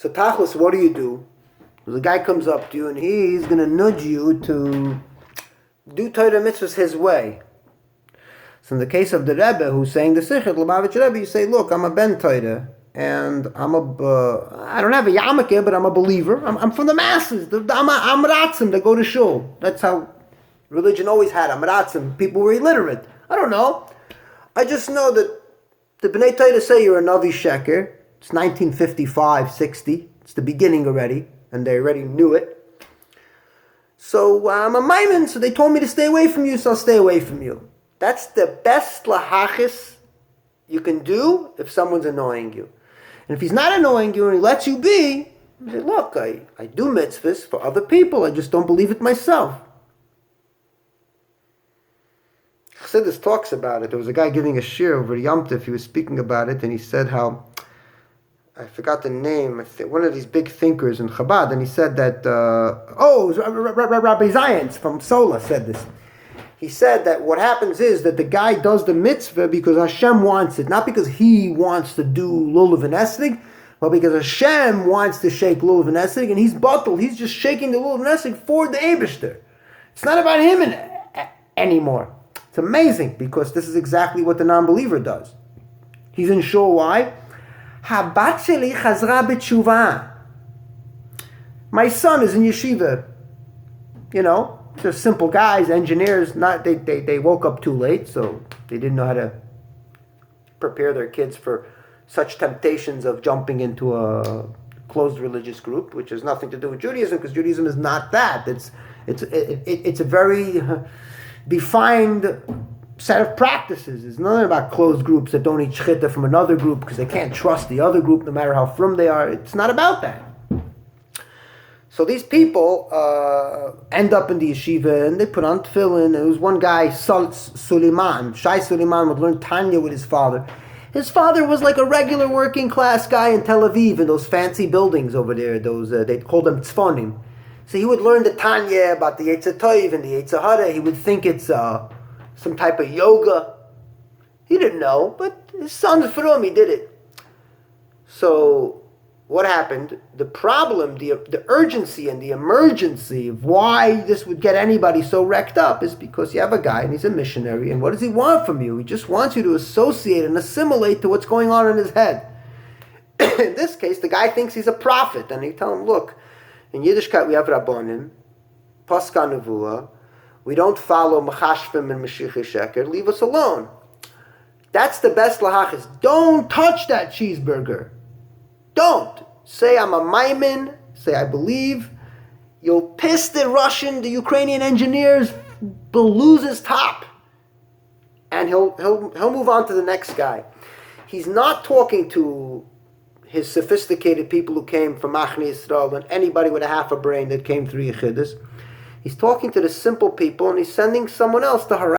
So tachlis, what do? The guy comes up to you and he's going to nudge you to do Torah mitzvahs his way. So in the case of the Rebbe who's saying the Sichot, Lubavitch Rebbe, you say, look, I'm a Ben Torah, and I don't have a yarmulke, but I'm a believer. I'm from the masses. I'm ratzim that go to shul. That's how religion always had ratzim. People were illiterate. I don't know. I just know that the Bnei Torah say you're a Navi Sheker. It's 1955, 60. It's the beginning already, and they already knew it. So I'm a Maimon, so they told me to stay away from you, so I'll stay away from you. That's the best lahachis you can do if someone's annoying you. And if he's not annoying you and he lets you be, you say, look, I do mitzvahs for other people, I just don't believe it myself. Chassidus talks about it. There was a guy giving a shir over Yom Tov, he was speaking about it, and he said how, I forgot the name, one of these big thinkers in Chabad, and he said that, it was Rabbi Zions from Sola said this. He said that what happens is that the guy does the mitzvah because Hashem wants it, not because he wants to do lulav and esrig, but because Hashem wants to shake lulav and esrig, and he's bottled. He's just shaking the lulav and esrig for the Eibishter. It's not about him anymore. It's amazing because this is exactly what the non-believer does. He's in shul. Why? Habat sheli chazra b'tshuva. My son is in yeshiva. They're simple guys, engineers. They woke up too late, so they didn't know how to prepare their kids for such temptations of jumping into a closed religious group, which has nothing to do with Judaism, because Judaism is not that. It's a very defined set of practices. It's nothing about closed groups that don't eat shchita from another group because they can't trust the other group no matter how frum they are. It's not about that. So these people end up in the yeshiva and they put on tefillin. There was one guy, Suleiman. Shai Suleiman would learn Tanya with his father. His father was like a regular working class guy in Tel Aviv in those fancy buildings over there. Those they called them tzfonim. So he would learn the Tanya about the Yetzer Tov and the Yetzer Hara. He would think it's some type of yoga. He didn't know, but his son from he did it. So what happened? The problem, the urgency and the emergency of why this would get anybody so wrecked up is because you have a guy and he's a missionary, and what does he want from you? He just wants you to associate and assimilate to what's going on in his head. In this case, the guy thinks he's a prophet, and you tell him, look, in Yiddishkeit we have Rabbonim, Paska Nevuah, we don't follow Mechashvim and Mashiach Sheker, leave us alone. That's the best lahachis. Don't touch that cheeseburger. Don't. Say I'm a Maimon. Say I believe. You'll piss the Ukrainian engineers. Will lose his top. And he'll move on to the next guy. He's not talking to his sophisticated people who came from Machne Yisrael and anybody with a half a brain that came through Yechidus. He's talking to the simple people and he's sending someone else to harass